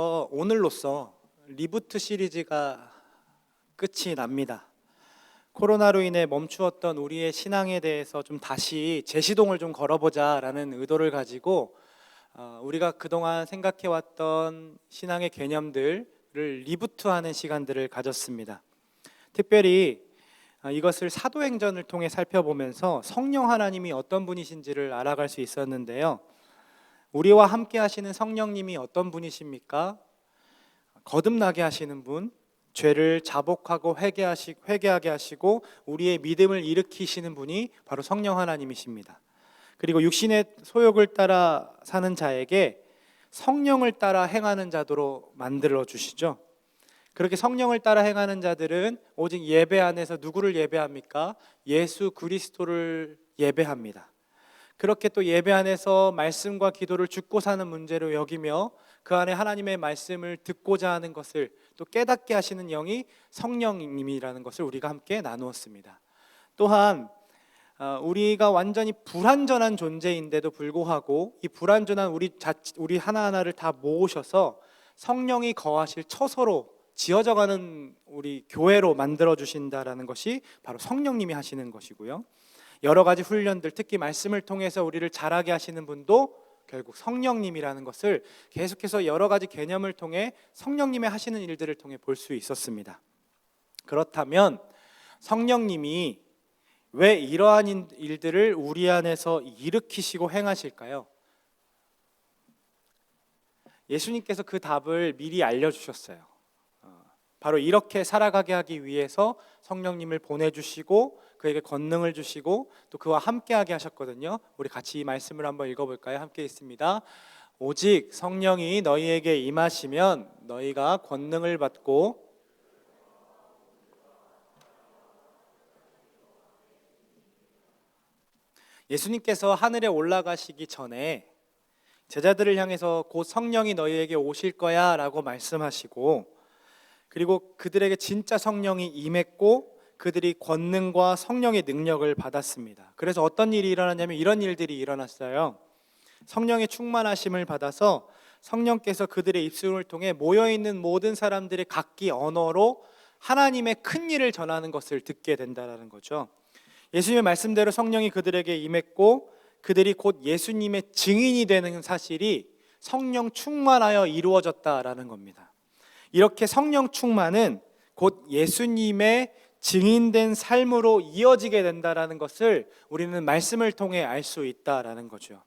오늘로써 리부트 시리즈가 끝이 납니다. 코로나로 인해 멈추었던 우리의 신앙에 대해서 좀 다시 재시동을 좀 걸어보자라는 의도를 가지고 우리가 그동안 생각해왔던 신앙의 개념들을 리부트하는 시간들을 가졌습니다. 특별히 이것을 사도행전을 통해 살펴보면서 성령 하나님이 어떤 분이신지를 알아갈 수 있었는데요. 우리와 함께 하시는 성령님이 어떤 분이십니까? 거듭나게 하시는 분, 죄를 자복하고 회개하게 하시고 우리의 믿음을 일으키시는 분이 바로 성령 하나님이십니다. 그리고 육신의 소욕을 따라 사는 자에게 성령을 따라 행하는 자도로 만들어 주시죠. 그렇게 성령을 따라 행하는 자들은 오직 예배 안에서 누구를 예배합니까? 예수 그리스도를 예배합니다. 그렇게 또 예배 안에서 말씀과 기도를 죽고 사는 문제로 여기며 그 안에 하나님의 말씀을 듣고자 하는 것을 또 깨닫게 하시는 영이 성령님이라는 것을 우리가 함께 나누었습니다. 또한 우리가 완전히 불완전한 존재인데도 불구하고 이 불완전한 우리 하나하나를 다 모으셔서 성령이 거하실 처소로 지어져가는 우리 교회로 만들어 주신다라는 것이 바로 성령님이 하시는 것이고요. 여러 가지 훈련들, 특히 말씀을 통해서 우리를 자라게 하시는 분도 결국 성령님이라는 것을 계속해서 여러 가지 개념을 통해 성령님의 하시는 일들을 통해 볼 수 있었습니다. 그렇다면 성령님이 왜 이러한 일들을 우리 안에서 일으키시고 행하실까요? 예수님께서 그 답을 미리 알려주셨어요. 바로 이렇게 살아가게 하기 위해서 성령님을 보내주시고 그에게 권능을 주시고 또 그와 함께하게 하셨거든요. 우리 같이 이 말씀을 한번 읽어볼까요? 함께 있습니다. 오직 성령이 너희에게 임하시면 너희가 권능을 받고 예수님께서 하늘에 올라가시기 전에 제자들을 향해서 곧 성령이 너희에게 오실 거야 라고 말씀하시고 그리고 그들에게 진짜 성령이 임했고 그들이 권능과 성령의 능력을 받았습니다. 그래서 어떤 일이 일어났냐면 이런 일들이 일어났어요. 성령의 충만하심을 받아서 성령께서 그들의 입술을 통해 모여있는 모든 사람들의 각기 언어로 하나님의 큰 일을 전하는 것을 듣게 된다는 거죠. 예수님의 말씀대로 성령이 그들에게 임했고 그들이 곧 예수님의 증인이 되는 사실이 성령 충만하여 이루어졌다라는 겁니다. 이렇게 성령 충만은 곧 예수님의 증인된 삶으로 이어지게 된다는 것을 우리는 말씀을 통해 알 수 있다는 거죠.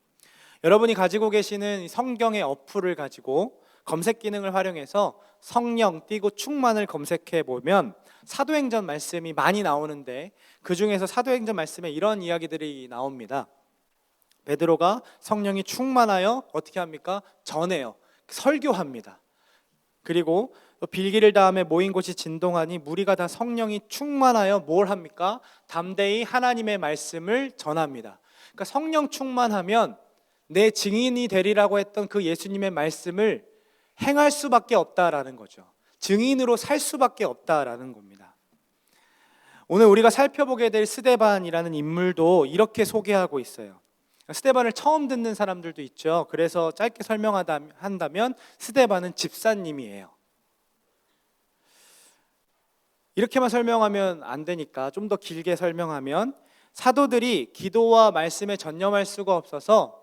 여러분이 가지고 계시는 성경의 어플을 가지고 검색 기능을 활용해서 성령 띄고 충만을 검색해 보면 사도행전 말씀이 많이 나오는데 그 중에서 사도행전 말씀에 이런 이야기들이 나옵니다. 베드로가 성령이 충만하여 어떻게 합니까? 전해요. 설교합니다. 그리고 빌기를 다음에 모인 곳이 진동하니 무리가 다 성령이 충만하여 뭘 합니까? 담대히 하나님의 말씀을 전합니다. 그러니까 성령 충만하면 내 증인이 되리라고 했던 그 예수님의 말씀을 행할 수밖에 없다라는 거죠. 증인으로 살 수밖에 없다라는 겁니다. 오늘 우리가 살펴보게 될 스데반이라는 인물도 이렇게 소개하고 있어요. 스데반을 처음 듣는 사람들도 있죠. 그래서 짧게 설명한다면 스데반은 집사님이에요. 이렇게만 설명하면 안 되니까 좀 더 길게 설명하면 사도들이 기도와 말씀에 전념할 수가 없어서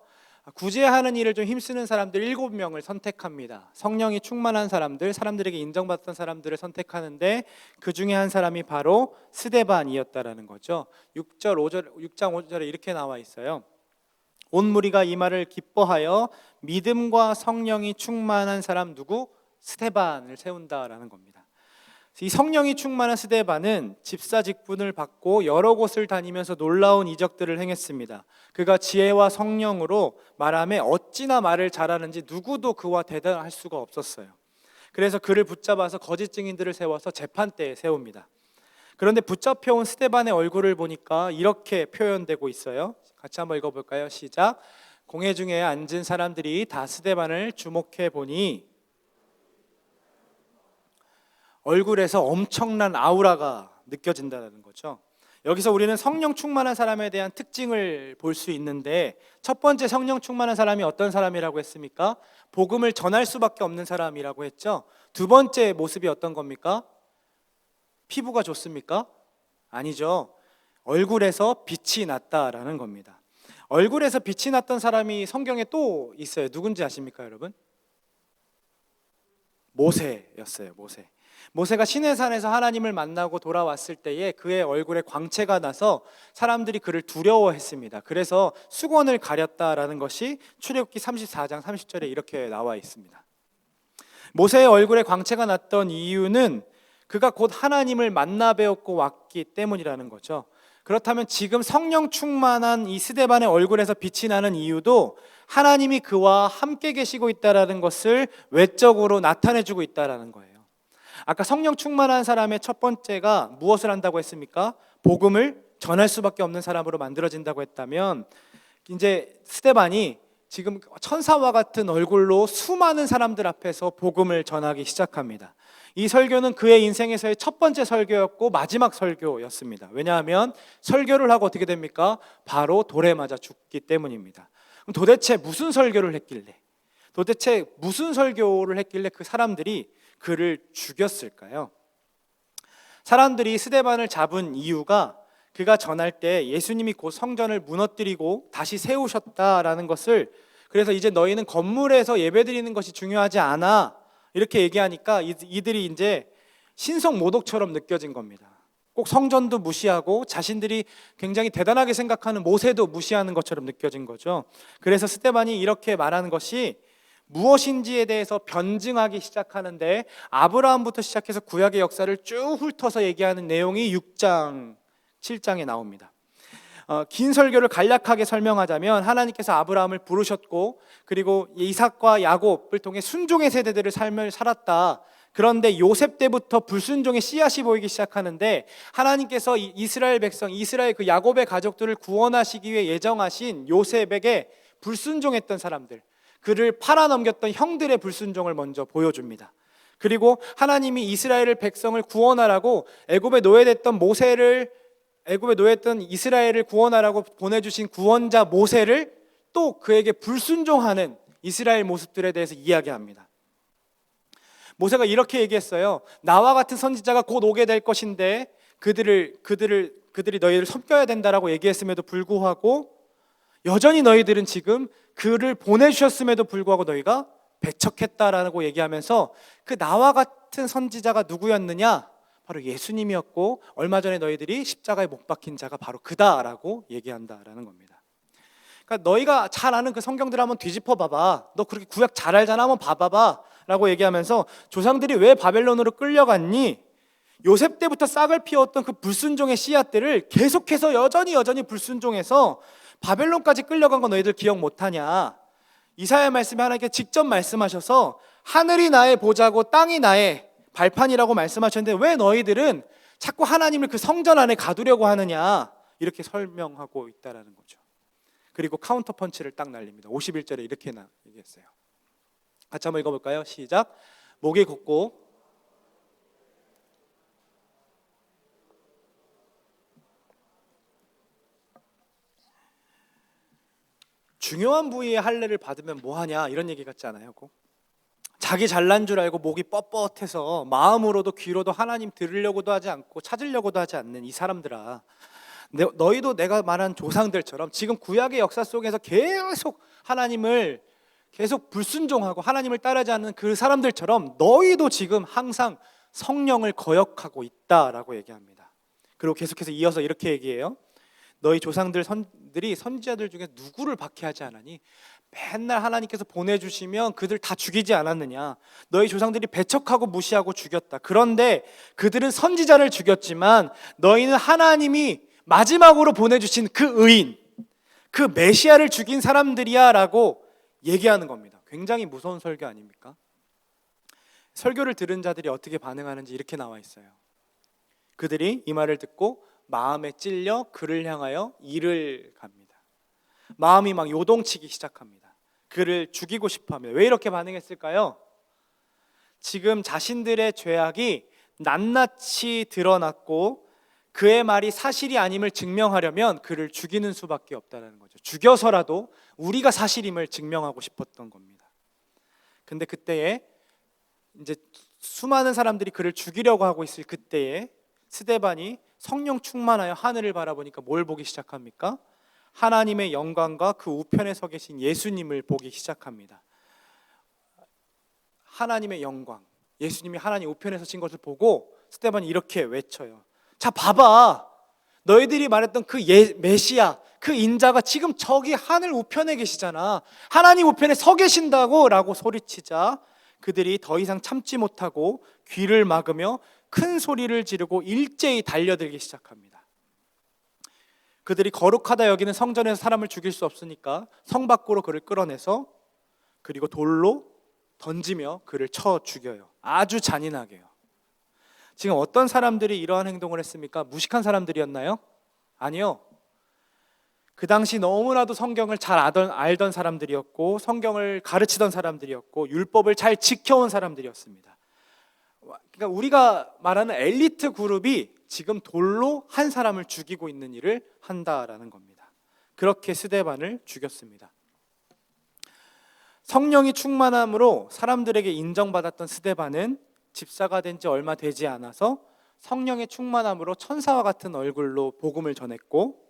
구제하는 일을 좀 힘쓰는 사람들 7명을 선택합니다. 성령이 충만한 사람들에게 인정받던 사람들을 선택하는데 그 중에 한 사람이 바로 스데반이었다라는 거죠. 6장 5절에 이렇게 나와 있어요. 온 무리가 이 말을 기뻐하여 믿음과 성령이 충만한 사람 누구? 스데반을 세운다라는 겁니다. 이 성령이 충만한 스데반은 집사 직분을 받고 여러 곳을 다니면서 놀라운 이적들을 행했습니다. 그가 지혜와 성령으로 말하며 어찌나 말을 잘하는지 누구도 그와 대단할 수가 없었어요. 그래서 그를 붙잡아서 거짓 증인들을 세워서 재판대에 세웁니다. 그런데 붙잡혀온 스데반의 얼굴을 보니까 이렇게 표현되고 있어요. 같이 한번 읽어볼까요? 시작. 공회 중에 앉은 사람들이 다 스데반을 주목해 보니 얼굴에서 엄청난 아우라가 느껴진다는 거죠. 여기서 우리는 성령 충만한 사람에 대한 특징을 볼 수 있는데, 첫 번째 성령 충만한 사람이 어떤 사람이라고 했습니까? 복음을 전할 수밖에 없는 사람이라고 했죠. 두 번째 모습이 어떤 겁니까? 피부가 좋습니까? 아니죠. 얼굴에서 빛이 났다라는 겁니다. 얼굴에서 빛이 났던 사람이 성경에 또 있어요. 누군지 아십니까, 여러분? 모세였어요. 모세가 시내산에서 하나님을 만나고 돌아왔을 때에 그의 얼굴에 광채가 나서 사람들이 그를 두려워했습니다. 그래서 수건을 가렸다라는 것이 출애굽기 34장 30절에 이렇게 나와 있습니다. 모세의 얼굴에 광채가 났던 이유는 그가 곧 하나님을 만나 배웠고 왔기 때문이라는 거죠. 그렇다면 지금 성령 충만한 이 스데반의 얼굴에서 빛이 나는 이유도 하나님이 그와 함께 계시고 있다는 것을 외적으로 나타내주고 있다는 거예요. 아까 성령 충만한 사람의 첫 번째가 무엇을 한다고 했습니까? 복음을 전할 수밖에 없는 사람으로 만들어진다고 했다면, 이제 스데반이 지금 천사와 같은 얼굴로 수많은 사람들 앞에서 복음을 전하기 시작합니다. 이 설교는 그의 인생에서의 첫 번째 설교였고 마지막 설교였습니다. 왜냐하면 설교를 하고 어떻게 됩니까? 바로 돌에 맞아 죽기 때문입니다. 그럼 도대체 무슨 설교를 했길래 그 사람들이 그를 죽였을까요? 사람들이 스데반을 잡은 이유가 그가 전할 때 예수님이 곧 성전을 무너뜨리고 다시 세우셨다라는 것을, 그래서 이제 너희는 건물에서 예배드리는 것이 중요하지 않아 이렇게 얘기하니까 이들이 이제 신성 모독처럼 느껴진 겁니다. 꼭 성전도 무시하고 자신들이 굉장히 대단하게 생각하는 모세도 무시하는 것처럼 느껴진 거죠. 그래서 스데반이 이렇게 말하는 것이 무엇인지에 대해서 변증하기 시작하는데, 아브라함부터 시작해서 구약의 역사를 쭉 훑어서 얘기하는 내용이 6장, 7장에 나옵니다. 긴 설교를 간략하게 설명하자면, 하나님께서 아브라함을 부르셨고 그리고 이삭과 야곱을 통해 순종의 세대들을 삶을 살았다. 그런데 요셉 때부터 불순종의 씨앗이 보이기 시작하는데, 하나님께서 이스라엘 백성, 이스라엘 그 야곱의 가족들을 구원하시기 위해 예정하신 요셉에게 불순종했던 사람들, 그를 팔아넘겼던 형들의 불순종을 먼저 보여줍니다. 그리고 하나님이 이스라엘 백성을 구원하라고 애굽에 노예했던 이스라엘을 구원하라고 보내주신 구원자 모세를 또 그에게 불순종하는 이스라엘 모습들에 대해서 이야기합니다. 모세가 이렇게 얘기했어요. 나와 같은 선지자가 곧 오게 될 것인데 그들이 너희를 섬겨야 된다라고 얘기했음에도 불구하고 여전히 너희들은 지금 그를 보내주셨음에도 불구하고 너희가 배척했다라고 얘기하면서, 그 나와 같은 선지자가 누구였느냐? 바로 예수님이었고, 얼마 전에 너희들이 십자가에 못 박힌 자가 바로 그다라고 얘기한다라는 겁니다. 그러니까 너희가 잘 아는 그 성경들 한번 뒤집어 봐봐, 너 그렇게 구약 잘 알잖아, 한번 봐봐봐 라고 얘기하면서, 조상들이 왜 바벨론으로 끌려갔니? 요셉 때부터 싹을 피웠던 그 불순종의 씨앗들을 계속해서 여전히 불순종해서 바벨론까지 끌려간 거 너희들 기억 못하냐? 이사야 말씀에 하나님께 직접 말씀하셔서 하늘이 나의 보좌고 땅이 나의 발판이라고 말씀하셨는데 왜 너희들은 자꾸 하나님을 그 성전 안에 가두려고 하느냐? 이렇게 설명하고 있다라는 거죠. 그리고 카운터 펀치를 딱 날립니다. 51절에 이렇게 얘기했어요. 같이 한번 읽어볼까요? 시작. 목이 곧고 중요한 부위에 할례를 받으면 뭐하냐 이런 얘기 같지 않아요? 자기 잘난 줄 알고 목이 뻣뻣해서 마음으로도 귀로도 하나님 들으려고도 하지 않고 찾으려고도 하지 않는 이 사람들아, 너희도 내가 말한 조상들처럼 지금 구약의 역사 속에서 계속 하나님을 계속 불순종하고 하나님을 따르지 않는 그 사람들처럼 너희도 지금 항상 성령을 거역하고 있다라고 얘기합니다. 그리고 계속해서 이어서 이렇게 얘기해요. 너희 조상들이 선지자들 중에 누구를 박해하지 않았니? 맨날 하나님께서 보내주시면 그들 다 죽이지 않았느냐? 너희 조상들이 배척하고 무시하고 죽였다. 그런데 그들은 선지자를 죽였지만 너희는 하나님이 마지막으로 보내주신 그 의인, 그 메시아를 죽인 사람들이야 라고 얘기하는 겁니다. 굉장히 무서운 설교 아닙니까? 설교를 들은 자들이 어떻게 반응하는지 이렇게 나와 있어요. 그들이 이 말을 듣고 마음에 찔려 그를 향하여 이를 갑니다. 마음이 막 요동치기 시작합니다. 그를 죽이고 싶어 합니다. 왜 이렇게 반응했을까요? 지금 자신들의 죄악이 낱낱이 드러났고 그의 말이 사실이 아님을 증명하려면 그를 죽이는 수밖에 없다는 거죠. 죽여서라도 우리가 사실임을 증명하고 싶었던 겁니다. 근데 그때에 이제 수많은 사람들이 그를 죽이려고 하고 있을 그때에 스데반이 성령 충만하여 하늘을 바라보니까 뭘 보기 시작합니까? 하나님의 영광과 그 우편에 서 계신 예수님을 보기 시작합니다. 하나님의 영광, 예수님이 하나님 우편에 서신 것을 보고 스데반이 이렇게 외쳐요. 자, 봐봐, 너희들이 말했던 그 메시아, 그 인자가 지금 저기 하늘 우편에 계시잖아. 하나님 우편에 서 계신다고 라고 소리치자 그들이 더 이상 참지 못하고 귀를 막으며 큰 소리를 지르고 일제히 달려들기 시작합니다. 그들이 거룩하다 여기는 성전에서 사람을 죽일 수 없으니까 성 밖으로 그를 끌어내서 그리고 돌로 던지며 그를 쳐 죽여요. 아주 잔인하게요. 지금 어떤 사람들이 이러한 행동을 했습니까? 무식한 사람들이었나요? 아니요. 그 당시 너무나도 성경을 잘 알던 사람들이었고 성경을 가르치던 사람들이었고 율법을 잘 지켜온 사람들이었습니다. 그러니까 우리가 말하는 엘리트 그룹이 지금 돌로 한 사람을 죽이고 있는 일을 한다라는 겁니다. 그렇게 스데반을 죽였습니다. 성령이 충만함으로 사람들에게 인정받았던 스데반은 집사가 된 지 얼마 되지 않아서 성령의 충만함으로 천사와 같은 얼굴로 복음을 전했고,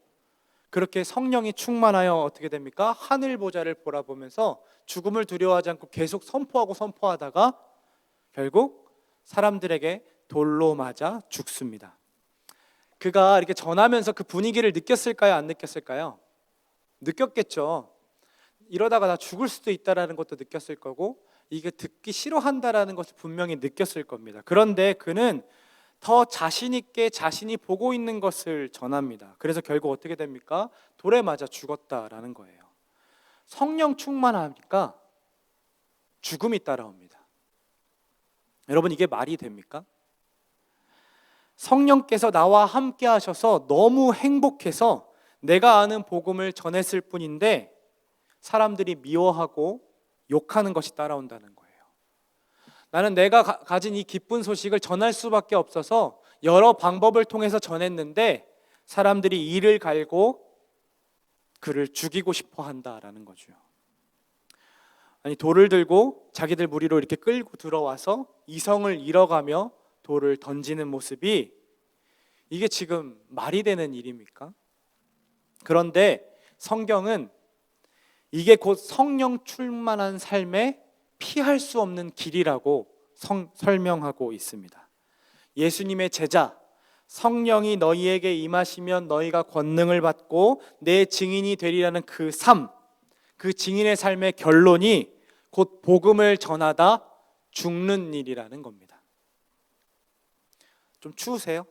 그렇게 성령이 충만하여 어떻게 됩니까? 하늘 보좌를 바라보면서 죽음을 두려워하지 않고 계속 선포하다가 결국 사람들에게 돌로 맞아 죽습니다. 그가 이렇게 전하면서 그 분위기를 느꼈을까요? 안 느꼈을까요? 느꼈겠죠. 이러다가 나 죽을 수도 있다라는 것도 느꼈을 거고 이게 듣기 싫어한다라는 것을 분명히 느꼈을 겁니다. 그런데 그는 더 자신 있게 자신이 보고 있는 것을 전합니다. 그래서 결국 어떻게 됩니까? 돌에 맞아 죽었다라는 거예요. 성령 충만하니까 죽음이 따라옵니다. 여러분, 이게 말이 됩니까? 성령께서 나와 함께 하셔서 너무 행복해서 내가 아는 복음을 전했을 뿐인데 사람들이 미워하고 욕하는 것이 따라온다는 거예요. 나는 내가 가진 이 기쁜 소식을 전할 수밖에 없어서 여러 방법을 통해서 전했는데 사람들이 이를 갈고 그를 죽이고 싶어 한다라는 거죠. 아니, 돌을 들고 자기들 무리로 이렇게 끌고 들어와서 이성을 잃어가며 돌을 던지는 모습이 이게 지금 말이 되는 일입니까? 그런데 성경은 이게 곧 성령 충만한 삶의 피할 수 없는 길이라고 설명하고 있습니다. 예수님의 제자, 성령이 너희에게 임하시면 너희가 권능을 받고 내 증인이 되리라는 그 삶, 그 증인의 삶의 결론이 곧 복음을 전하다 죽는 일이라는 겁니다. 좀 추우세요?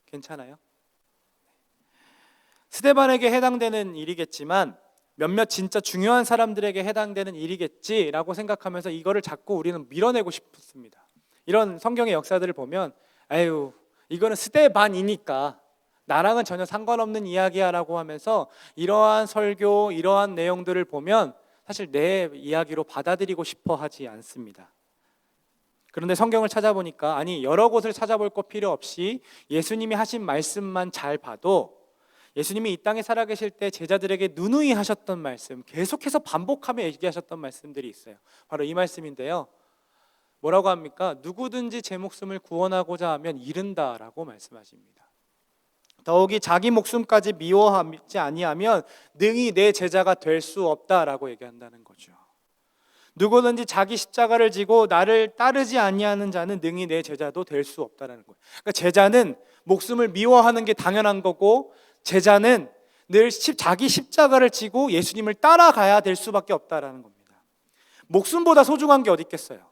괜찮아요? 스데반에게 해당되는 일이겠지만 몇몇 진짜 중요한 사람들에게 해당되는 일이겠지라고 생각하면서 이거를 자꾸 우리는 밀어내고 싶습니다. 이런 성경의 역사들을 보면 아유, 이거는 스데반이니까 나랑은 전혀 상관없는 이야기야 라고 하면서 이러한 설교, 이러한 내용들을 보면 사실 내 이야기로 받아들이고 싶어 하지 않습니다. 그런데 성경을 찾아보니까 아니, 여러 곳을 찾아볼 것 필요 없이 예수님이 하신 말씀만 잘 봐도 예수님이 이 땅에 살아계실 때 제자들에게 누누이 하셨던 말씀, 계속해서 반복하며 얘기하셨던 말씀들이 있어요. 바로 이 말씀인데요. 뭐라고 합니까? 누구든지 제 목숨을 구원하고자 하면 잃은다라고 말씀하십니다. 더욱이 자기 목숨까지 미워하지 아니하면 능히 내 제자가 될 수 없다라고 얘기한다는 거죠. 누구든지 자기 십자가를 지고 나를 따르지 아니하는 자는 능히 내 제자도 될 수 없다라는 거예요. 그러니까 제자는 목숨을 미워하는 게 당연한 거고 제자는 늘 자기 십자가를 지고 예수님을 따라가야 될 수밖에 없다라는 겁니다. 목숨보다 소중한 게 어디 있겠어요?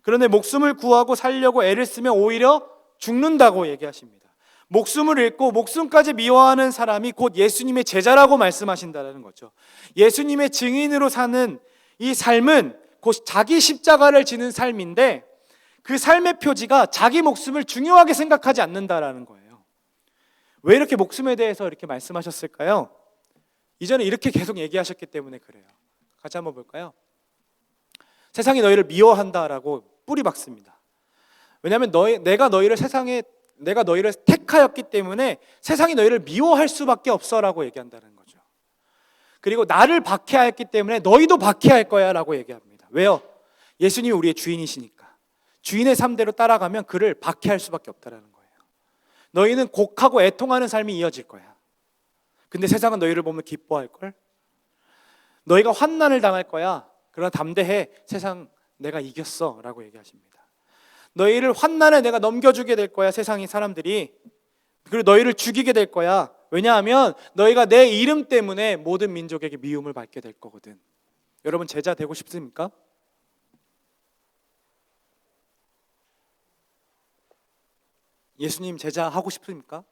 그런데 목숨을 구하고 살려고 애를 쓰면 오히려 죽는다고 얘기하십니다. 목숨을 잃고 목숨까지 미워하는 사람이 곧 예수님의 제자라고 말씀하신다는 거죠. 예수님의 증인으로 사는 이 삶은 곧 자기 십자가를 지는 삶인데 그 삶의 표지가 자기 목숨을 중요하게 생각하지 않는다라는 거예요. 왜 이렇게 목숨에 대해서 이렇게 말씀하셨을까요? 이전에 이렇게 계속 얘기하셨기 때문에 그래요. 같이 한번 볼까요? 세상이 너희를 미워한다라고 뿌리 박습니다. 왜냐하면 내가 너희를 세상에 내가 너희를 택하였기 때문에 세상이 너희를 미워할 수밖에 없어라고 얘기한다는 거죠. 그리고 나를 박해하였기 때문에 너희도 박해할 거야 라고 얘기합니다. 왜요? 예수님이 우리의 주인이시니까. 주인의 삶대로 따라가면 그를 박해할 수밖에 없다는 거예요. 너희는 곡하고 애통하는 삶이 이어질 거야. 근데 세상은 너희를 보면 기뻐할걸? 너희가 환난을 당할 거야. 그러나 담대해, 세상 내가 이겼어 라고 얘기하십니다. 너희를 환난에 내가 넘겨주게 될 거야, 세상의 사람들이. 그리고 너희를 죽이게 될 거야. 왜냐하면 너희가 내 이름 때문에 모든 민족에게 미움을 받게 될 거거든. 여러분 제자 되고 싶습니까? 예수님 제자 하고 싶습니까?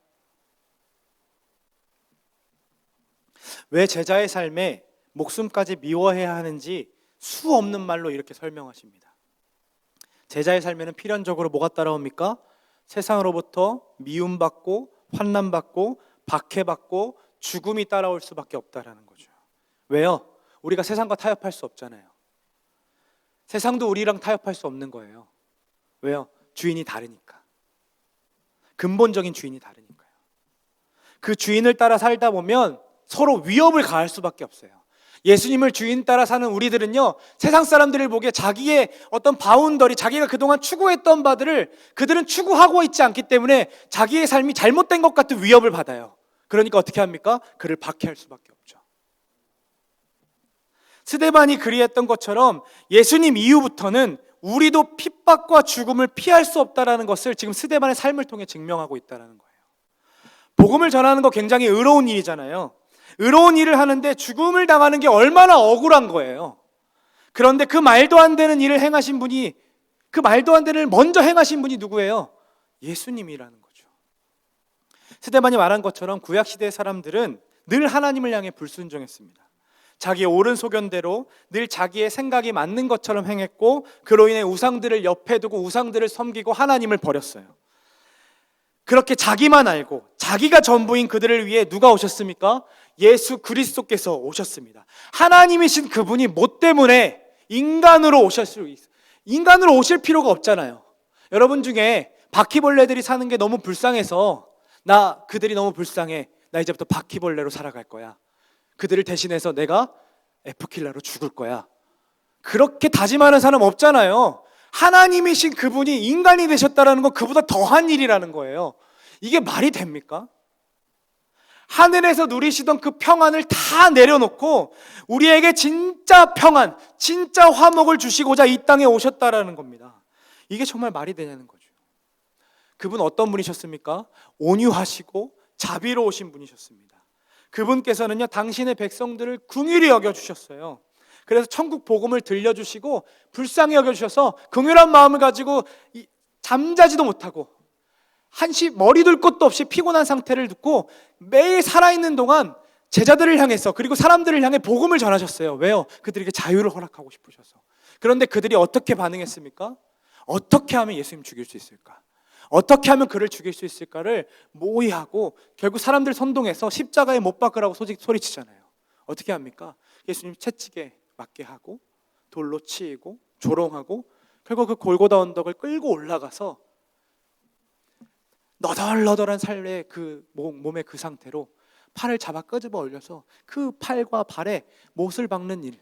왜 제자의 삶에 목숨까지 미워해야 하는지 수 없는 말로 이렇게 설명하십니다. 제자의 삶에는 필연적으로 뭐가 따라옵니까? 세상으로부터 미움받고 환난받고 박해받고 죽음이 따라올 수밖에 없다라는 거죠. 왜요? 우리가 세상과 타협할 수 없잖아요. 세상도 우리랑 타협할 수 없는 거예요. 왜요? 주인이 다르니까. 근본적인 주인이 다르니까요. 그 주인을 따라 살다 보면 서로 위협을 가할 수밖에 없어요. 예수님을 주인 따라 사는 우리들은요, 세상 사람들을 보기에 자기의 어떤 바운더리, 자기가 그동안 추구했던 바들을 그들은 추구하고 있지 않기 때문에 자기의 삶이 잘못된 것 같은 위협을 받아요. 그러니까 어떻게 합니까? 그를 박해할 수밖에 없죠. 스데반이 그리했던 것처럼 예수님 이후부터는 우리도 핍박과 죽음을 피할 수 없다는 것을 지금 스데반의 삶을 통해 증명하고 있다는 거예요. 복음을 전하는 거 굉장히 의로운 일이잖아요. 의로운 일을 하는데 죽음을 당하는 게 얼마나 억울한 거예요. 그런데 그 말도 안 되는 일을 행하신 분이, 그 말도 안 되는 일을 먼저 행하신 분이 누구예요? 예수님이라는 거죠. 스데반이 말한 것처럼 구약시대의 사람들은 늘 하나님을 향해 불순종했습니다. 자기의 옳은 소견대로 늘 자기의 생각이 맞는 것처럼 행했고, 그로 인해 우상들을 옆에 두고 우상들을 섬기고 하나님을 버렸어요. 그렇게 자기만 알고 자기가 전부인 그들을 위해 누가 오셨습니까? 예수 그리스도께서 오셨습니다. 하나님이신 그분이 뭐 때문에 인간으로 인간으로 오실 필요가 없잖아요. 여러분 중에 바퀴벌레들이 사는 게 너무 불쌍해서, 나 그들이 너무 불쌍해, 나 이제부터 바퀴벌레로 살아갈 거야, 그들을 대신해서 내가 F킬러로 죽을 거야, 그렇게 다짐하는 사람 없잖아요. 하나님이신 그분이 인간이 되셨다는 건 그보다 더한 일이라는 거예요. 이게 말이 됩니까? 하늘에서 누리시던 그 평안을 다 내려놓고 우리에게 진짜 평안, 진짜 화목을 주시고자 이 땅에 오셨다라는 겁니다. 이게 정말 말이 되냐는 거죠. 그분 어떤 분이셨습니까? 온유하시고 자비로우신 분이셨습니다. 그분께서는요, 당신의 백성들을 긍휼히 여겨주셨어요. 그래서 천국 복음을 들려주시고 불쌍히 여겨주셔서 긍휼한 마음을 가지고 잠자지도 못하고 한시 머리 둘 것도 없이 피곤한 상태를 듣고 매일 살아있는 동안 제자들을 향해서, 그리고 사람들을 향해 복음을 전하셨어요. 왜요? 그들에게 자유를 허락하고 싶으셔서. 그런데 그들이 어떻게 반응했습니까? 어떻게 하면 예수님 죽일 수 있을까? 어떻게 하면 그를 죽일 수 있을까를 모의하고 결국 사람들 선동해서 십자가에 못 박으라고 소리치잖아요. 어떻게 합니까? 예수님 채찍에 맞게 하고 돌로 치이고 조롱하고 결국 그 골고다 언덕을 끌고 올라가서 너덜너덜한 삶의 그 몸의 그 상태로 팔을 잡아 끄집어 올려서 그 팔과 발에 못을 박는 일,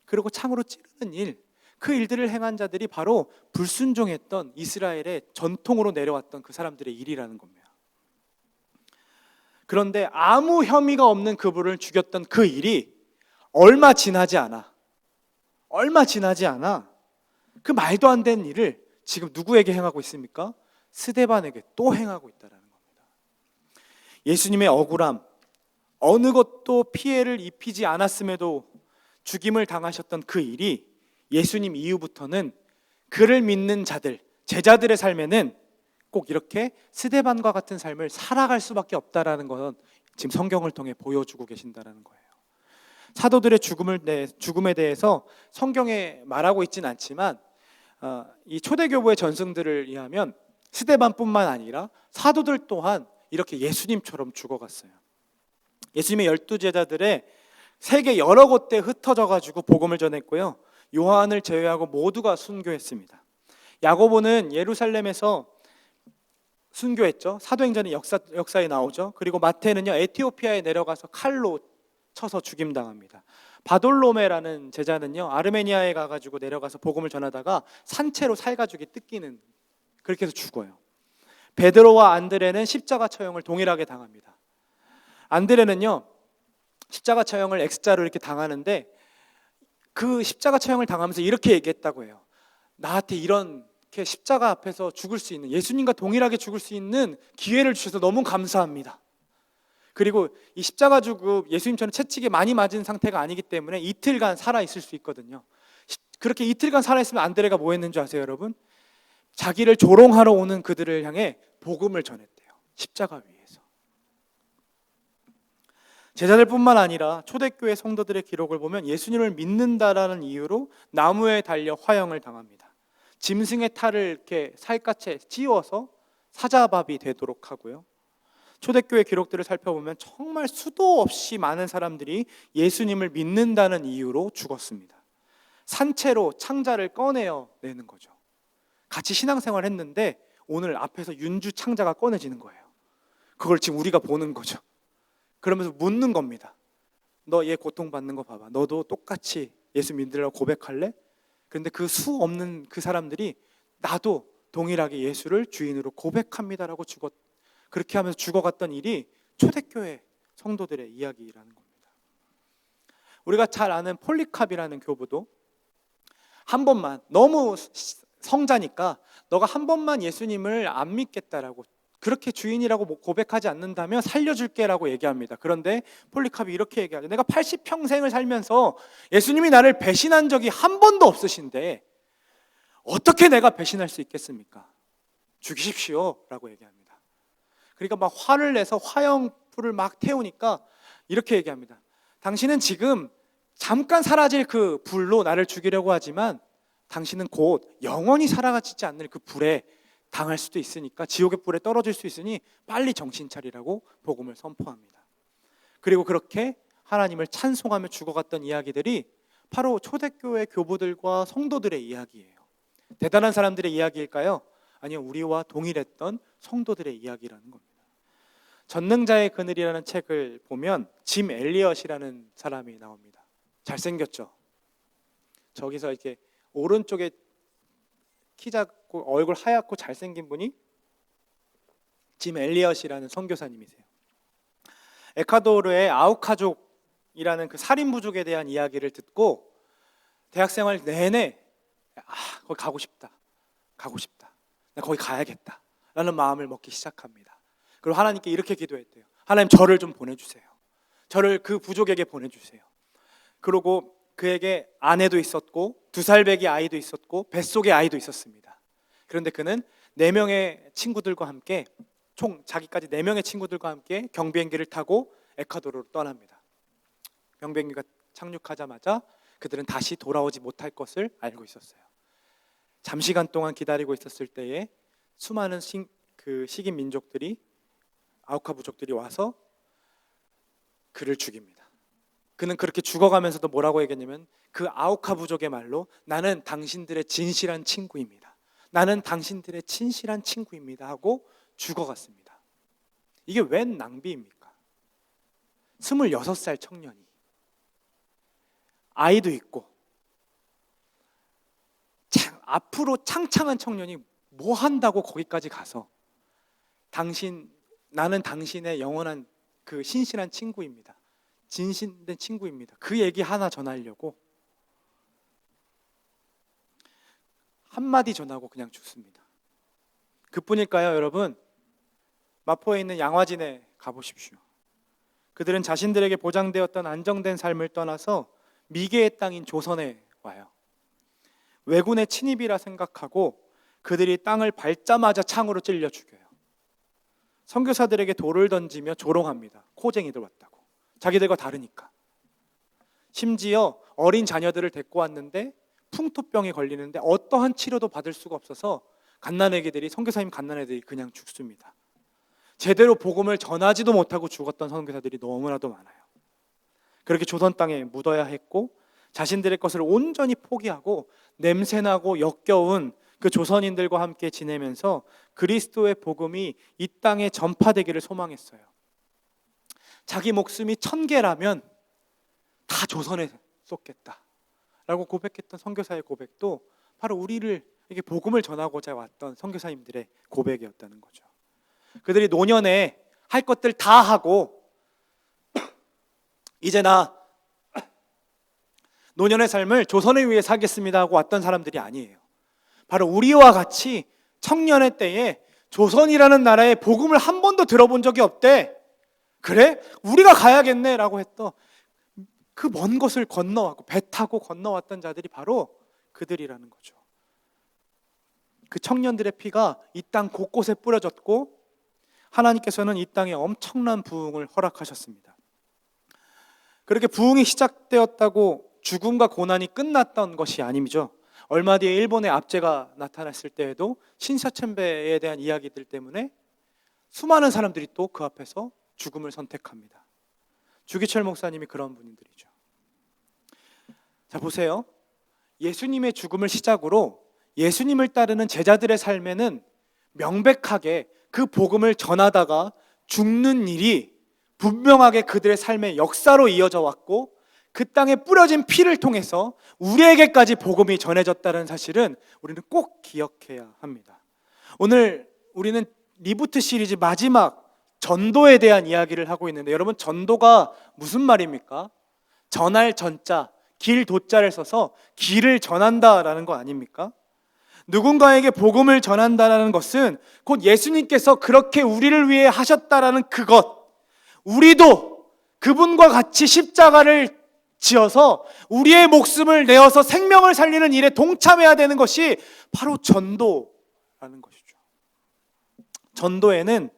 그리고 창으로 찌르는 일, 그 일들을 행한 자들이 바로 불순종했던 이스라엘의 전통으로 내려왔던 그 사람들의 일이라는 겁니다. 그런데 아무 혐의가 없는 그분을 죽였던 그 일이 얼마 지나지 않아 그 말도 안 되는 일을 지금 누구에게 행하고 있습니까? 스데반에게 또 행하고 있다는 겁니다. 예수님의 억울함, 어느 것도 피해를 입히지 않았음에도 죽임을 당하셨던 그 일이 예수님 이후부터는 그를 믿는 자들, 제자들의 삶에는 꼭 이렇게 스데반과 같은 삶을 살아갈 수밖에 없다라는 것은 지금 성경을 통해 보여주고 계신다는 거예요. 사도들의 죽음에 대해서 성경에 말하고 있지는 않지만 이 초대교부의 전승들을 의하면 스데반뿐만 아니라 사도들 또한 이렇게 예수님처럼 죽어갔어요. 예수님의 12제자들의 세계 여러 곳에 흩어져 가지고 복음을 전했고요. 요한을 제외하고 모두가 순교했습니다. 야고보는 예루살렘에서 순교했죠. 사도행전의 역사에 나오죠. 그리고 마태는요, 에티오피아에 내려가서 칼로 쳐서 죽임당합니다. 바돌로메라는 제자는요, 아르메니아에 가가지고 내려가서 복음을 전하다가 산채로 살가죽이 뜯기는, 그렇게 해서 죽어요. 베드로와 안드레는 십자가 처형을 동일하게 당합니다. 안드레는요, 십자가 처형을 X자로 이렇게 당하는데 그 십자가 처형을 당하면서 이렇게 얘기했다고 해요. 나한테 이렇게 십자가 앞에서 죽을 수 있는, 예수님과 동일하게 죽을 수 있는 기회를 주셔서 너무 감사합니다. 그리고 이 십자가 죽음, 예수님처럼 채찍에 많이 맞은 상태가 아니기 때문에 이틀간 살아있을 수 있거든요. 그렇게 이틀간 살아있으면 안드레가 뭐 했는 줄 아세요, 여러분? 자기를 조롱하러 오는 그들을 향해 복음을 전했대요. 십자가 위에서. 제자들뿐만 아니라 초대교회 성도들의 기록을 보면 예수님을 믿는다라는 이유로 나무에 달려 화형을 당합니다. 짐승의 탈을 이렇게 살갗에 찧어서 사자밥이 되도록 하고요. 초대교회 기록들을 살펴보면 정말 수도 없이 많은 사람들이 예수님을 믿는다는 이유로 죽었습니다. 산채로 창자를 꺼내어 내는 거죠. 같이 신앙생활을 했는데 오늘 앞에서 윤주 창자가 꺼내지는 거예요. 그걸 지금 우리가 보는 거죠. 그러면서 묻는 겁니다. 너 얘 고통받는 거 봐봐. 너도 똑같이 예수 믿으려고 고백할래? 그런데 그 수 없는 그 사람들이 나도 동일하게 예수를 주인으로 고백합니다라고 그렇게 하면서 죽어갔던 일이 초대교회 성도들의 이야기라는 겁니다. 우리가 잘 아는 폴리캅이라는 교부도 한 번만, 너무 성자니까 너가 한 번만 예수님을 안 믿겠다라고, 그렇게 주인이라고 고백하지 않는다면 살려줄게라고 얘기합니다. 그런데 폴리캅이 이렇게 얘기하죠. 내가 80평생을 살면서 예수님이 나를 배신한 적이 한 번도 없으신데 어떻게 내가 배신할 수 있겠습니까? 죽이십시오 라고 얘기합니다. 그러니까 막 화를 내서 화형불을 막 태우니까 이렇게 얘기합니다. 당신은 지금 잠깐 사라질 그 불로 나를 죽이려고 하지만 당신은 곧 영원히 사라지지 않는 그 불에 당할 수도 있으니까, 지옥의 불에 떨어질 수 있으니 빨리 정신 차리라고 복음을 선포합니다. 그리고 그렇게 하나님을 찬송하며 죽어갔던 이야기들이 바로 초대교회 교부들과 성도들의 이야기예요. 대단한 사람들의 이야기일까요? 아니요, 우리와 동일했던 성도들의 이야기라는 겁니다. 전능자의 그늘이라는 책을 보면 짐 엘리엇이라는 사람이 나옵니다. 잘생겼죠? 저기서 이렇게 오른쪽에 키 작고 얼굴 하얗고 잘생긴 분이 짐 엘리엇이라는 선교사님이세요. 에콰도르의 아우카족이라는 그 살인 부족에 대한 이야기를 듣고 대학생활 내내 거기 가고 싶다, 나 거기 가야겠다 라는 마음을 먹기 시작합니다. 그리고 하나님께 이렇게 기도했대요. 하나님, 저를 좀 보내주세요. 저를 그 부족에게 보내주세요. 그리고 그에게 아내도 있었고 2살배기 아이도 있었고 뱃속에 아이도 있었습니다. 그런데 그는 4명의 친구들과 함께, 총 자기까지 4명의 친구들과 함께 경비행기를 타고 에콰도르로 떠납니다. 경비행기가 착륙하자마자 그들은 다시 돌아오지 못할 것을 알고 있었어요. 잠시간 동안 기다리고 있었을 때에 수많은 그 식인 민족들이, 아우카 부족들이 와서 그를 죽입니다. 그는 그렇게 죽어가면서도 뭐라고 얘기했냐면, 그 아우카 부족의 말로 나는 당신들의 진실한 친구입니다, 나는 당신들의 진실한 친구입니다 하고 죽어갔습니다. 이게 웬 낭비입니까? 26살 청년이, 아이도 있고 앞으로 창창한 청년이 뭐 한다고 거기까지 가서 나는 당신의 영원한 그 신실한 친구입니다, 진실된 친구입니다, 그 얘기 하나 전하려고 한마디 전하고 그냥 죽습니다. 그뿐일까요, 여러분? 마포에 있는 양화진에 가보십시오. 그들은 자신들에게 보장되었던 안정된 삶을 떠나서 미개의 땅인 조선에 와요. 왜군의 침입이라 생각하고 그들이 땅을 밟자마자 창으로 찔려 죽여요. 선교사들에게 돌을 던지며 조롱합니다. 코쟁이들 왔다고, 자기들과 다르니까. 심지어 어린 자녀들을 데리고 왔는데 풍토병에 걸리는데 어떠한 치료도 받을 수가 없어서 선교사님 갓난애들이 그냥 죽습니다. 제대로 복음을 전하지도 못하고 죽었던 선교사들이 너무나도 많아요. 그렇게 조선 땅에 묻어야 했고, 자신들의 것을 온전히 포기하고 냄새나고 역겨운 그 조선인들과 함께 지내면서 그리스도의 복음이 이 땅에 전파되기를 소망했어요. 자기 목숨이 1000개라면 다 조선에 쏟겠다라고 고백했던 선교사의 고백도 바로 우리를 이게 복음을 전하고자 왔던 선교사님들의 고백이었다는 거죠. 그들이 노년에 할 것들 다 하고 이제 나 노년의 삶을 조선을 위해 살겠습니다 하고 왔던 사람들이 아니에요. 바로 우리와 같이 청년의 때에 조선이라는 나라의 복음을 한 번도 들어본 적이 없대. 그래? 우리가 가야겠네 라고 했던 그 먼 곳을 건너왔고 배 타고 건너왔던 자들이 바로 그들이라는 거죠. 그 청년들의 피가 이 땅 곳곳에 뿌려졌고 하나님께서는 이 땅에 엄청난 부흥을 허락하셨습니다. 그렇게 부흥이 시작되었다고 죽음과 고난이 끝났던 것이 아니죠. 얼마 뒤에 일본의 압제가 나타났을 때에도 신사천배에 대한 이야기들 때문에 수많은 사람들이 또 그 앞에서 죽음을 선택합니다. 주기철 목사님이 그런 분들이죠. 자, 보세요. 예수님의 죽음을 시작으로 예수님을 따르는 제자들의 삶에는 명백하게 그 복음을 전하다가 죽는 일이 분명하게 그들의 삶의 역사로 이어져 왔고 그 땅에 뿌려진 피를 통해서 우리에게까지 복음이 전해졌다는 사실은 우리는 꼭 기억해야 합니다. 오늘 우리는 리부트 시리즈 마지막 전도에 대한 이야기를 하고 있는데, 여러분, 전도가 무슨 말입니까? 전할 전자, 길 도자를 써서 길을 전한다라는 거 아닙니까? 누군가에게 복음을 전한다라는 것은 곧 예수님께서 그렇게 우리를 위해 하셨다라는 그것, 우리도 그분과 같이 십자가를 지어서 우리의 목숨을 내어서 생명을 살리는 일에 동참해야 되는 것이 바로 전도라는 것이죠. 전도에는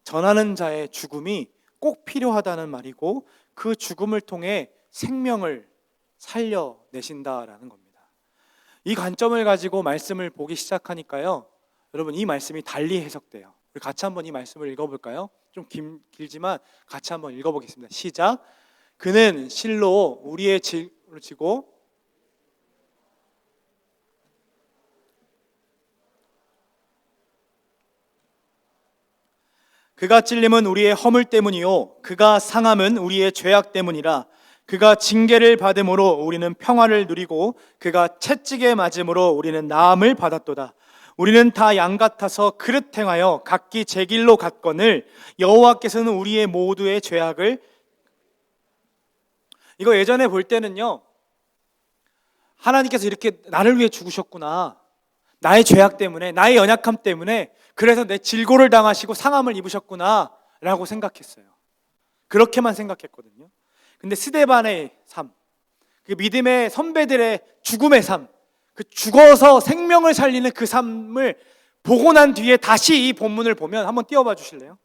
전하는 자의 죽음이 꼭 필요하다는 말이고 그 죽음을 통해 생명을 살려내신다라는 겁니다. 이 관점을 가지고 말씀을 보기 시작하니까요, 여러분, 이 말씀이 달리 해석돼요. 우리 같이 한번 이 말씀을 읽어볼까요? 좀 길지만 같이 한번 읽어보겠습니다. 시작. 그는 실로 우리의 질을 지고 그가 찔림은 우리의 허물 때문이요 그가 상함은 우리의 죄악 때문이라. 그가 징계를 받음으로 우리는 평화를 누리고 그가 채찍에 맞음으로 우리는 나음을 받았도다. 우리는 다 양 같아서 그릇 행하여 각기 제 길로 갔거늘 여호와께서는 우리의 모두의 죄악을. 이거 예전에 볼 때는요, 하나님께서 이렇게 나를 위해 죽으셨구나, 나의 죄악 때문에, 나의 연약함 때문에, 그래서 내 질고를 당하시고 상함을 입으셨구나 라고 생각했어요. 그렇게만 생각했거든요. 근데 스데반의 삶, 그 믿음의 선배들의 죽음의 삶, 그 죽어서 생명을 살리는 그 삶을 보고 난 뒤에 다시 이 본문을 보면, 한번 띄워봐 주실래요?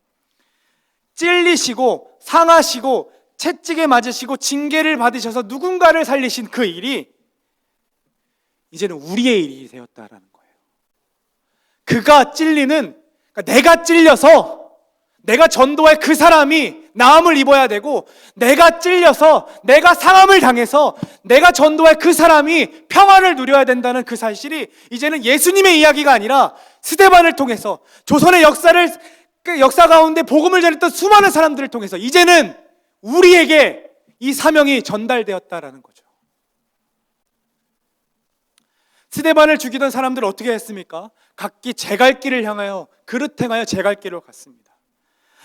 찔리시고 상하시고 채찍에 맞으시고 징계를 받으셔서 누군가를 살리신 그 일이 이제는 우리의 일이 되었다라는 거예요. 그가 찔리는, 그러니까 내가 찔려서 내가 전도할 그 사람이 나음을 입어야 되고, 내가 찔려서 내가 상함을 당해서 내가 전도할 그 사람이 평화를 누려야 된다는 그 사실이 이제는 예수님의 이야기가 아니라 스데반을 통해서 조선의 역사 가운데 복음을 전했던 수많은 사람들을 통해서 이제는 우리에게 이 사명이 전달되었다라는 거죠. 스데반을 죽이던 사람들은 어떻게 했습니까? 각기 제 갈 길을 향하여 그릇 행하여 제 갈 길로 갔습니다.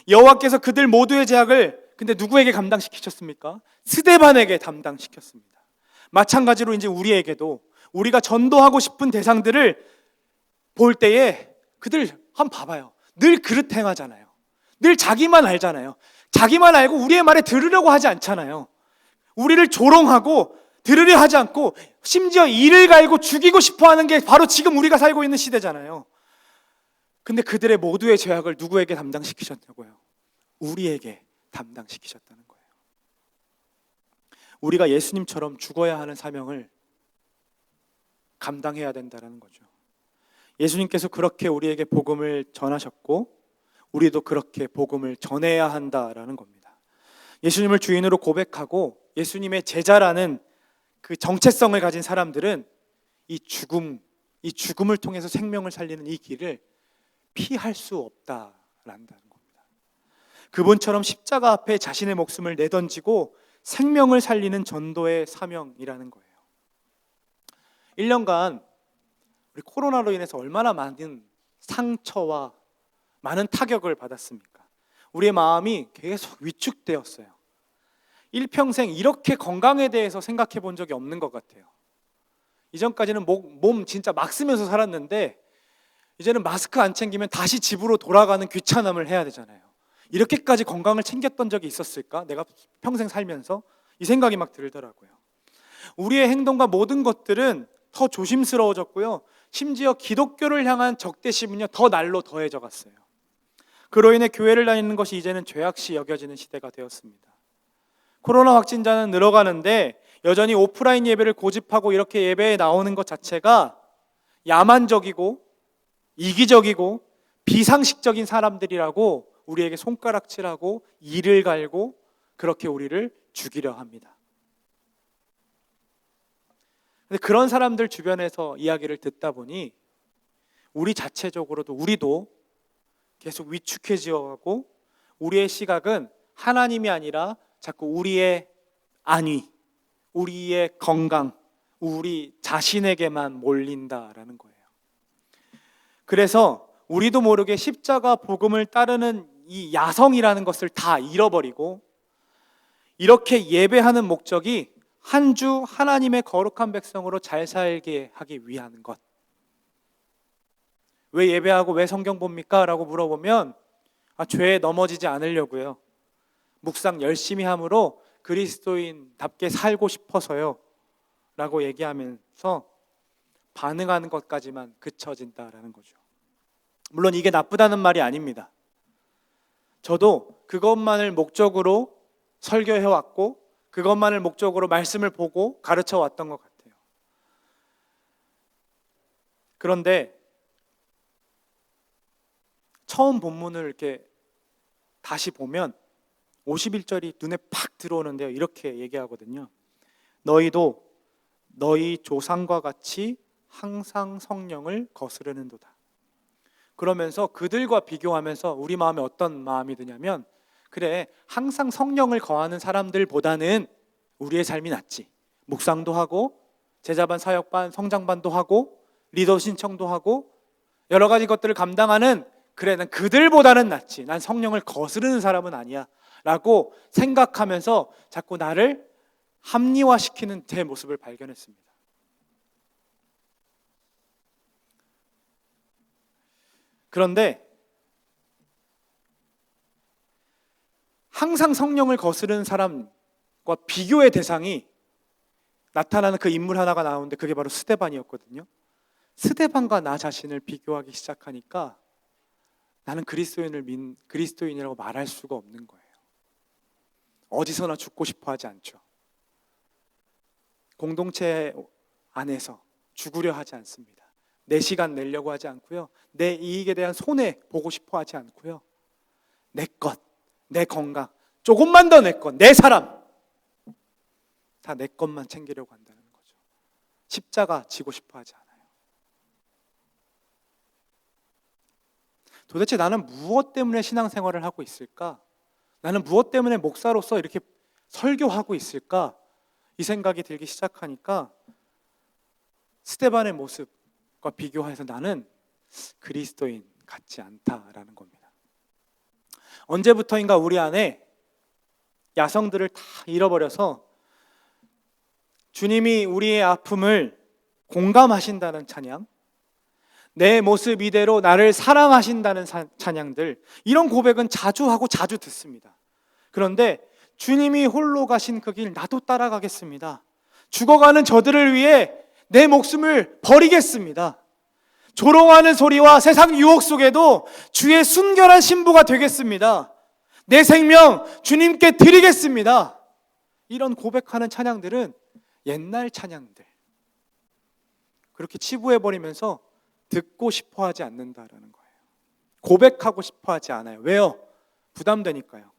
여호와께서 그들 모두의 죄악을 근데 누구에게 감당시키셨습니까? 스데반에게 담당시켰습니다. 마찬가지로 이제 우리에게도 우리가 전도하고 싶은 대상들을 볼 때에 그들 한번 봐봐요. 늘 그릇 행하잖아요. 늘 자기만 알잖아요. 자기만 알고 우리의 말에 들으려고 하지 않잖아요. 우리를 조롱하고 들으려 하지 않고 심지어 이를 갈고 죽이고 싶어하는 게 바로 지금 우리가 살고 있는 시대잖아요. 근데 그들의 모두의 죄악을 누구에게 담당시키셨냐고요? 우리에게 담당시키셨다는 거예요. 우리가 예수님처럼 죽어야 하는 사명을 감당해야 된다는 거죠. 예수님께서 그렇게 우리에게 복음을 전하셨고 우리도 그렇게 복음을 전해야 한다라는 겁니다. 예수님을 주인으로 고백하고 예수님의 제자라는 그 정체성을 가진 사람들은 이 죽음, 이 죽음을 통해서 생명을 살리는 이 길을 피할 수 없다라는 겁니다. 그분처럼 십자가 앞에 자신의 목숨을 내던지고 생명을 살리는 전도의 사명이라는 거예요. 1년간 우리 코로나로 인해서 얼마나 많은 상처와 많은 타격을 받았습니까? 우리의 마음이 계속 위축되었어요. 일평생 이렇게 건강에 대해서 생각해 본 적이 없는 것 같아요. 이전까지는 몸 진짜 막 쓰면서 살았는데 이제는 마스크 안 챙기면 다시 집으로 돌아가는 귀찮음을 해야 되잖아요. 이렇게까지 건강을 챙겼던 적이 있었을까? 내가 평생 살면서 이 생각이 막 들더라고요. 우리의 행동과 모든 것들은 더 조심스러워졌고요. 심지어 기독교를 향한 적대심은요 더 날로 더해져 갔어요. 그로 인해 교회를 다니는 것이 이제는 죄악시 여겨지는 시대가 되었습니다. 코로나 확진자는 늘어가는데 여전히 오프라인 예배를 고집하고 이렇게 예배에 나오는 것 자체가 야만적이고 이기적이고 비상식적인 사람들이라고 우리에게 손가락질하고 이를 갈고 그렇게 우리를 죽이려 합니다. 근데 그런 사람들 주변에서 이야기를 듣다 보니 우리 자체적으로도 우리도 계속 위축해지어 가고 우리의 시각은 하나님이 아니라 자꾸 우리의 안위, 우리의 건강, 우리 자신에게만 몰린다라는 거예요. 그래서 우리도 모르게 십자가 복음을 따르는 이 야성이라는 것을 다 잃어버리고 이렇게 예배하는 목적이 한 주 하나님의 거룩한 백성으로 잘 살게 하기 위한 것. 왜 예배하고 왜 성경 봅니까? 라고 물어보면 죄에 넘어지지 않으려고요. 묵상 열심히 함으로 그리스도인답게 살고 싶어서요 라고 얘기하면서 반응하는 것까지만 그쳐진다라는 거죠. 물론 이게 나쁘다는 말이 아닙니다. 저도 그것만을 목적으로 설교해왔고 그것만을 목적으로 말씀을 보고 가르쳐 왔던 것 같아요. 그런데 처음 본문을 이렇게 다시 보면 51절이 눈에 팍 들어오는데요. 이렇게 얘기하거든요. 너희도 너희 조상과 같이 항상 성령을 거스르는도다. 그러면서 그들과 비교하면서 우리 마음에 어떤 마음이 드냐면 그래, 항상 성령을 거하는 사람들보다는 우리의 삶이 낫지. 묵상도 하고 제자반, 사역반, 성장반도 하고 리더 신청도 하고 여러 가지 것들을 감당하는 그래, 난 그들보다는 낫지. 난 성령을 거스르는 사람은 아니야 라고 생각하면서 자꾸 나를 합리화시키는 제 모습을 발견했습니다. 그런데 항상 성령을 거스르는 사람과 비교의 대상이 나타나는 그 인물 하나가 나오는데 그게 바로 스데반이었거든요. 스데반과 나 자신을 비교하기 시작하니까 나는 그리스도인이라고 말할 수가 없는 거예요. 어디서나 죽고 싶어 하지 않죠. 공동체 안에서 죽으려 하지 않습니다. 내 시간 내려고 하지 않고요. 내 이익에 대한 손해 보고 싶어 하지 않고요. 내 것, 내 건강, 조금만 더 내 것, 내 사람 다 내 것만 챙기려고 한다는 거죠. 십자가 지고 싶어 하지 않아요. 도대체 나는 무엇 때문에 신앙생활을 하고 있을까? 나는 무엇 때문에 목사로서 이렇게 설교하고 있을까? 이 생각이 들기 시작하니까 스데반의 모습과 비교해서 나는 그리스도인 같지 않다라는 겁니다. 언제부터인가 우리 안에 야성들을 다 잃어버려서 주님이 우리의 아픔을 공감하신다는 찬양, 내 모습 이대로 나를 사랑하신다는 찬양들, 이런 고백은 자주 하고 자주 듣습니다. 그런데 주님이 홀로 가신 그 길 나도 따라가겠습니다. 죽어가는 저들을 위해 내 목숨을 버리겠습니다. 조롱하는 소리와 세상 유혹 속에도 주의 순결한 신부가 되겠습니다. 내 생명 주님께 드리겠습니다. 이런 고백하는 찬양들은 옛날 찬양들, 그렇게 치부해버리면서 듣고 싶어 하지 않는다라는 거예요. 고백하고 싶어 하지 않아요. 왜요? 부담되니까요.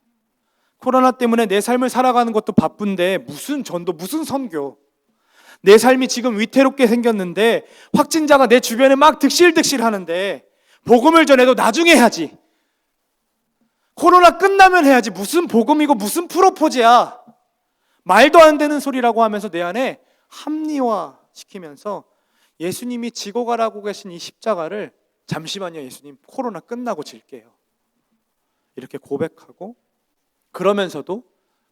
코로나 때문에 내 삶을 살아가는 것도 바쁜데 무슨 전도, 무슨 선교. 내 삶이 지금 위태롭게 생겼는데 확진자가 내 주변에 막 득실득실 하는데 복음을 전해도 나중에 해야지. 코로나 끝나면 해야지. 무슨 복음이고 무슨 프로포즈야. 말도 안 되는 소리라고 하면서 내 안에 합리화시키면서 예수님이 지고 가라고 계신 이 십자가를 잠시만요, 예수님, 코로나 끝나고 질게요. 이렇게 고백하고 그러면서도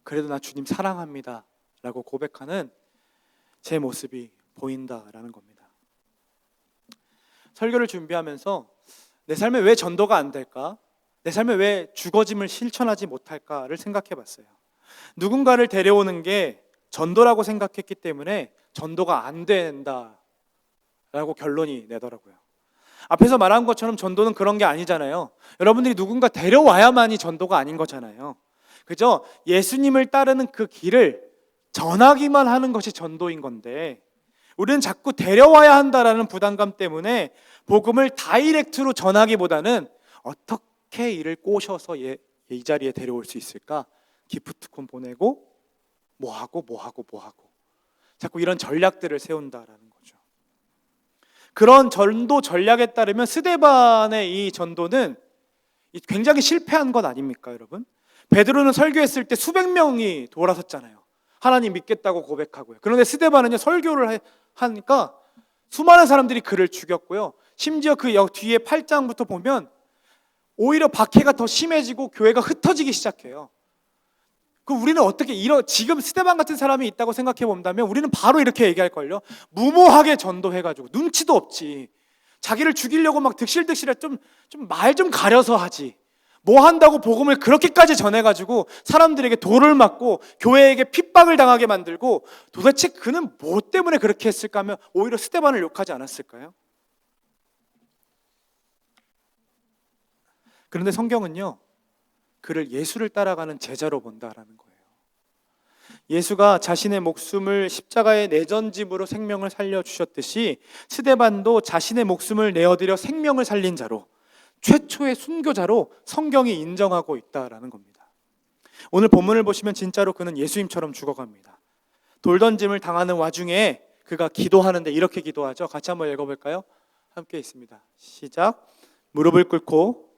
그래도 나 주님 사랑합니다 라고 고백하는 제 모습이 보인다라는 겁니다. 설교를 준비하면서 내 삶에 왜 전도가 안 될까? 내 삶에 왜 죽어짐을 실천하지 못할까를 생각해 봤어요. 누군가를 데려오는 게 전도라고 생각했기 때문에 전도가 안 된다라고 결론이 내더라고요. 앞에서 말한 것처럼 전도는 그런 게 아니잖아요. 여러분들이 누군가 데려와야만이 전도가 아닌 거잖아요. 그죠? 예수님을 따르는 그 길을 전하기만 하는 것이 전도인 건데 우리는 자꾸 데려와야 한다라는 부담감 때문에 복음을 다이렉트로 전하기보다는 어떻게 이를 꼬셔서 이 자리에 데려올 수 있을까? 기프트콘 보내고 뭐하고 자꾸 이런 전략들을 세운다라는 거죠. 그런 전도 전략에 따르면 스데반의 이 전도는 굉장히 실패한 것 아닙니까, 여러분? 베드로는 설교했을 때 수백 명이 돌아섰잖아요. 하나님 믿겠다고 고백하고요. 그런데 스데반은요, 설교를 하니까 수많은 사람들이 그를 죽였고요. 심지어 그 뒤에 8장부터 보면 오히려 박해가 더 심해지고 교회가 흩어지기 시작해요. 우리는 어떻게 지금 스데반 같은 사람이 있다고 생각해 본다면 우리는 바로 이렇게 얘기할걸요. 무모하게 전도해가지고 눈치도 없지. 자기를 죽이려고 막 득실득실해 좀 말 좀 가려서 하지. 뭐 한다고 복음을 그렇게까지 전해가지고 사람들에게 돌을 맞고 교회에게 핍박을 당하게 만들고 도대체 그는 뭐 때문에 그렇게 했을까 하면 오히려 스데반을 욕하지 않았을까요? 그런데 성경은요, 그를 예수를 따라가는 제자로 본다라는 거예요. 예수가 자신의 목숨을 십자가에 내던짐으로 생명을 살려주셨듯이 스데반도 자신의 목숨을 내어드려 생명을 살린 자로, 최초의 순교자로 성경이 인정하고 있다라는 겁니다. 오늘 본문을 보시면 진짜로 그는 예수님처럼 죽어갑니다. 돌 던짐을 당하는 와중에 그가 기도하는데 이렇게 기도하죠. 같이 한번 읽어볼까요? 함께 있습니다. 시작. 무릎을 꿇고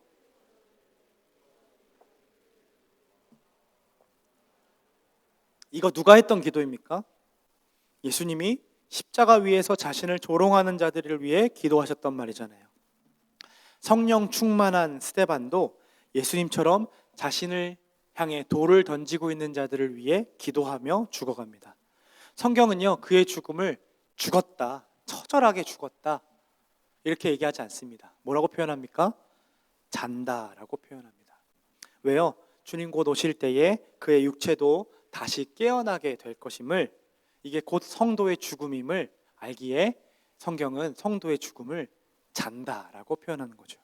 이거 누가 했던 기도입니까? 예수님이 십자가 위에서 자신을 조롱하는 자들을 위해 기도하셨던 말이잖아요. 성령 충만한 스데반도 예수님처럼 자신을 향해 돌을 던지고 있는 자들을 위해 기도하며 죽어갑니다. 성경은요, 그의 죽음을 죽었다, 처절하게 죽었다 이렇게 얘기하지 않습니다. 뭐라고 표현합니까? 잔다라고 표현합니다. 왜요? 주님 곧 오실 때에 그의 육체도 다시 깨어나게 될 것임을, 이게 곧 성도의 죽음임을 알기에 성경은 성도의 죽음을 잔다라고 표현하는 거죠.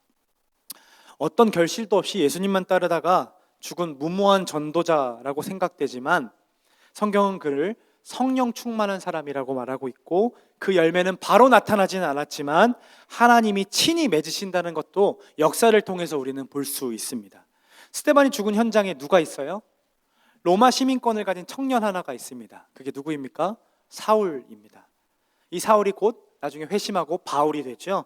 어떤 결실도 없이 예수님만 따르다가 죽은 무모한 전도자라고 생각되지만 성경은 그를 성령 충만한 사람이라고 말하고 있고 그 열매는 바로 나타나지는 않았지만 하나님이 친히 맺으신다는 것도 역사를 통해서 우리는 볼 수 있습니다. 스데반이 죽은 현장에 누가 있어요? 로마 시민권을 가진 청년 하나가 있습니다. 그게 누구입니까? 사울입니다. 이 사울이 곧 나중에 회심하고 바울이 되죠.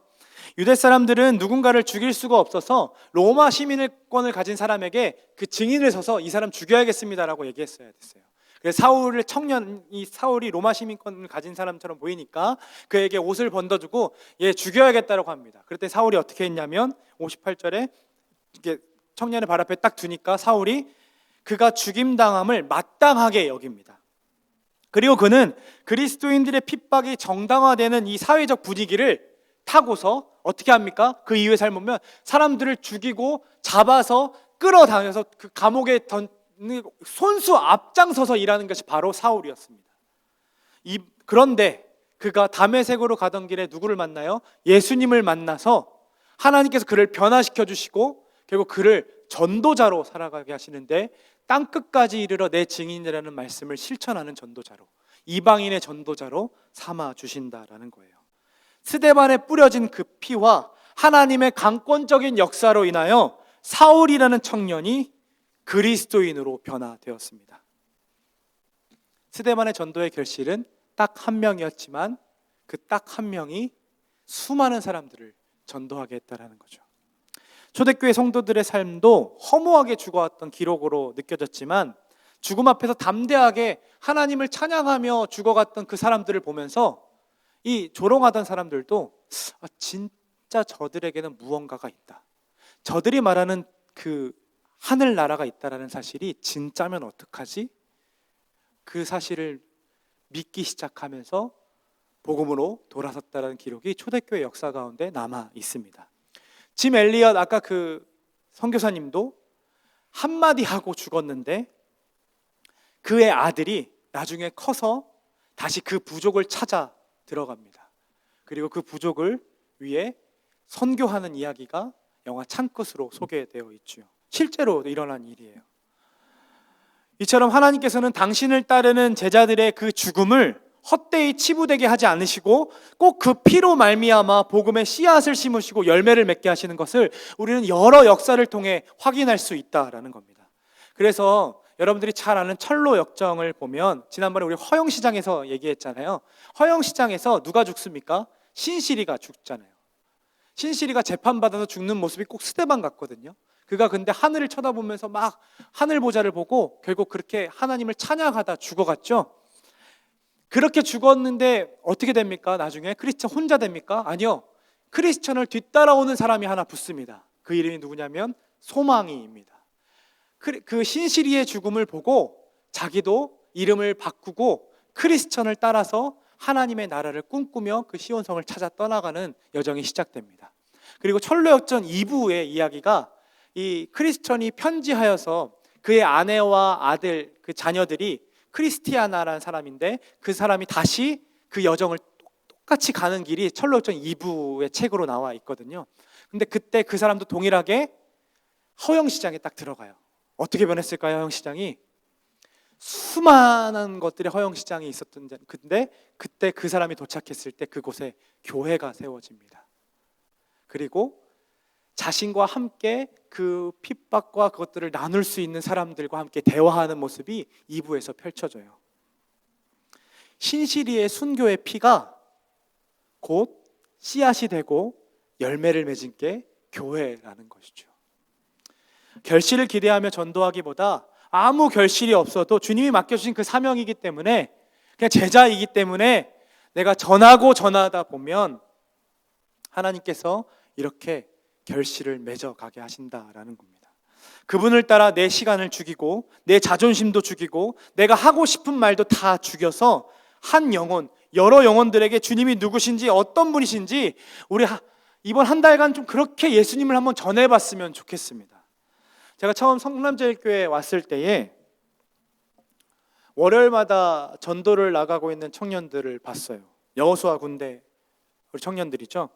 유대 사람들은 누군가를 죽일 수가 없어서 로마 시민권을 가진 사람에게 그 증인을 서서 이 사람 죽여야겠습니다라고 얘기했어야 됐어요. 그래서 사울이 로마 시민권을 가진 사람처럼 보이니까 그에게 옷을 번져주고 얘 죽여야겠다라고 합니다. 그랬더니 사울이 어떻게 했냐면 58절에 이렇게 청년의 발 앞에 딱 두니까 사울이 그가 죽임당함을 마땅하게 여깁니다. 그리고 그는 그리스도인들의 핍박이 정당화되는 이 사회적 분위기를 타고서 어떻게 합니까? 그 이후의 삶을 보면 사람들을 죽이고 잡아서 끌어다녀서 그 감옥에 손수 앞장서서 일하는 것이 바로 사울이었습니다. 그런데 그가 다메섹으로 가던 길에 누구를 만나요? 예수님을 만나서 하나님께서 그를 변화시켜 주시고 결국 그를 전도자로 살아가게 하시는데 땅끝까지 이르러 내 증인이라는 말씀을 실천하는 전도자로, 이방인의 전도자로 삼아 주신다라는 거예요. 스데반에 뿌려진 그 피와 하나님의 강권적인 역사로 인하여 사울이라는 청년이 그리스도인으로 변화되었습니다. 스데반의 전도의 결실은 딱 한 명이었지만 그 딱 한 명이 수많은 사람들을 전도하게 했다라는 거죠. 초대교회 성도들의 삶도 허무하게 죽어왔던 기록으로 느껴졌지만 죽음 앞에서 담대하게 하나님을 찬양하며 죽어갔던 그 사람들을 보면서 이 조롱하던 사람들도 진짜 저들에게는 무언가가 있다. 저들이 말하는 그 하늘나라가 있다라는 사실이 진짜면 어떡하지? 그 사실을 믿기 시작하면서 복음으로 돌아섰다는 기록이 초대교회 역사 가운데 남아 있습니다. 짐 엘리엇 아까 그 선교사님도 한마디 하고 죽었는데 그의 아들이 나중에 커서 다시 그 부족을 찾아 들어갑니다. 그리고 그 부족을 위해 선교하는 이야기가 영화 창끝으로 소개되어 있죠. 실제로 일어난 일이에요. 이처럼 하나님께서는 당신을 따르는 제자들의 그 죽음을 헛되이 치부되게 하지 않으시고 꼭 그 피로 말미암아 복음의 씨앗을 심으시고 열매를 맺게 하시는 것을 우리는 여러 역사를 통해 확인할 수 있다라는 겁니다. 그래서 여러분들이 잘 아는 철로 역정을 보면 지난번에 우리 허영시장에서 얘기했잖아요. 허영시장에서 누가 죽습니까? 신실이가 죽잖아요. 신실이가 재판받아서 죽는 모습이 꼭 스데반 같거든요. 그가 근데 하늘을 쳐다보면서 막 하늘 보좌를 보고 결국 그렇게 하나님을 찬양하다 죽어갔죠. 그렇게 죽었는데 어떻게 됩니까? 나중에 크리스천 혼자 됩니까? 아니요. 크리스천을 뒤따라오는 사람이 하나 붙습니다. 그 이름이 누구냐면 소망이입니다. 그 신실이의 죽음을 보고 자기도 이름을 바꾸고 크리스천을 따라서 하나님의 나라를 꿈꾸며 그 시온성을 찾아 떠나가는 여정이 시작됩니다. 그리고 철로역전 2부의 이야기가 이 크리스천이 편지하여서 그의 아내와 아들, 그 자녀들이 크리스티아나라는 사람인데 그 사람이 다시 그 여정을 똑같이 가는 길이 철로역전 2부의 책으로 나와 있거든요. 근데 그때 그 사람도 동일하게 허영시장에 딱 들어가요. 어떻게 변했을까요? 허영시장이 수많은 것들이 허영시장에 있었던 근데 그때 그 사람이 도착했을 때 그곳에 교회가 세워집니다. 그리고 자신과 함께 그 핍박과 그것들을 나눌 수 있는 사람들과 함께 대화하는 모습이 2부에서 펼쳐져요. 신실이의 순교의 피가 곧 씨앗이 되고 열매를 맺은 게 교회라는 것이죠. 결실을 기대하며 전도하기보다 아무 결실이 없어도 주님이 맡겨주신 그 사명이기 때문에 그냥 제자이기 때문에 내가 전하고 전하다 보면 하나님께서 이렇게 결실을 맺어가게 하신다라는 겁니다. 그분을 따라 내 시간을 죽이고 내 자존심도 죽이고 내가 하고 싶은 말도 다 죽여서 한 영혼, 여러 영혼들에게 주님이 누구신지 어떤 분이신지 우리 이번 한 달간 좀 그렇게 예수님을 한번 전해봤으면 좋겠습니다. 제가 처음 성남제일교회에 왔을 때에 월요일마다 전도를 나가고 있는 청년들을 봤어요. 여호수아 군대 우리 청년들이죠.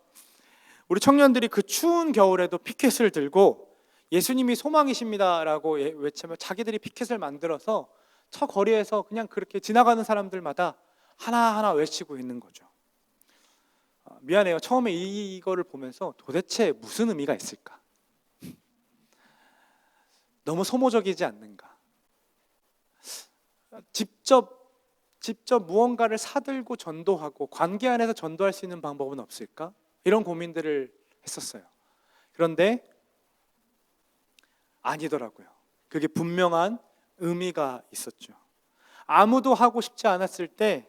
우리 청년들이 그 추운 겨울에도 피켓을 들고 예수님이 소망이십니다라고 외치며 자기들이 피켓을 만들어서 저 거리에서 그냥 그렇게 지나가는 사람들마다 하나하나 외치고 있는 거죠. 미안해요. 처음에 이거를 보면서 도대체 무슨 의미가 있을까? 너무 소모적이지 않는가? 직접 무언가를 사들고 전도하고 관계 안에서 전도할 수 있는 방법은 없을까? 이런 고민들을 했었어요. 그런데 아니더라고요. 그게 분명한 의미가 있었죠. 아무도 하고 싶지 않았을 때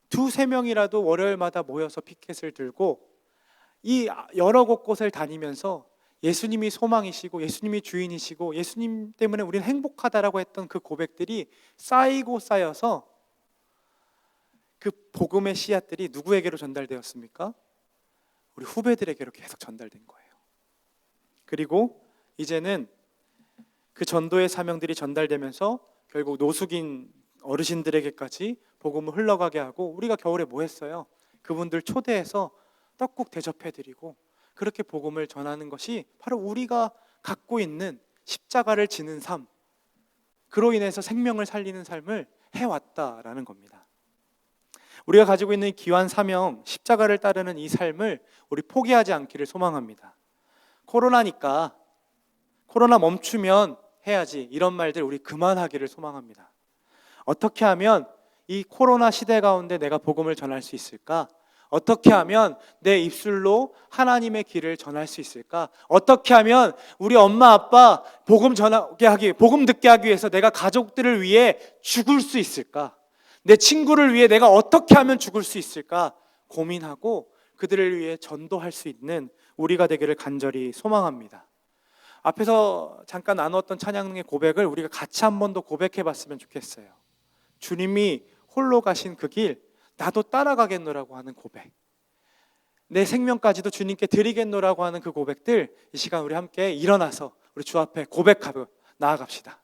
2-3명이라도 월요일마다 모여서 피켓을 들고 이 여러 곳곳을 다니면서 예수님이 소망이시고 예수님이 주인이시고 예수님 때문에 우리는 행복하다라고 했던 그 고백들이 쌓이고 쌓여서 그 복음의 씨앗들이 누구에게로 전달되었습니까? 우리 후배들에게로 계속 전달된 거예요. 그리고 이제는 그 전도의 사명들이 전달되면서 결국 노숙인 어르신들에게까지 복음을 흘러가게 하고 우리가 겨울에 뭐 했어요? 그분들 초대해서 떡국 대접해드리고 그렇게 복음을 전하는 것이 바로 우리가 갖고 있는 십자가를 지는 삶, 그로 인해서 생명을 살리는 삶을 해왔다라는 겁니다. 우리가 가지고 있는 귀한 사명, 십자가를 따르는 이 삶을 우리 포기하지 않기를 소망합니다. 코로나니까 코로나 멈추면 해야지 이런 말들 우리 그만하기를 소망합니다. 어떻게 하면 이 코로나 시대 가운데 내가 복음을 전할 수 있을까? 어떻게 하면 내 입술로 하나님의 길을 전할 수 있을까? 어떻게 하면 우리 엄마 아빠 복음 듣게 하기 위해서 내가 가족들을 위해 죽을 수 있을까? 내 친구를 위해 내가 어떻게 하면 죽을 수 있을까? 고민하고 그들을 위해 전도할 수 있는 우리가 되기를 간절히 소망합니다. 앞에서 잠깐 나누었던 찬양의 고백을 우리가 같이 한 번 더 고백해 봤으면 좋겠어요. 주님이 홀로 가신 그 길 나도 따라가겠노라고 하는 고백, 내 생명까지도 주님께 드리겠노라고 하는 그 고백들, 이 시간 우리 함께 일어나서 우리 주 앞에 고백하고 나아갑시다.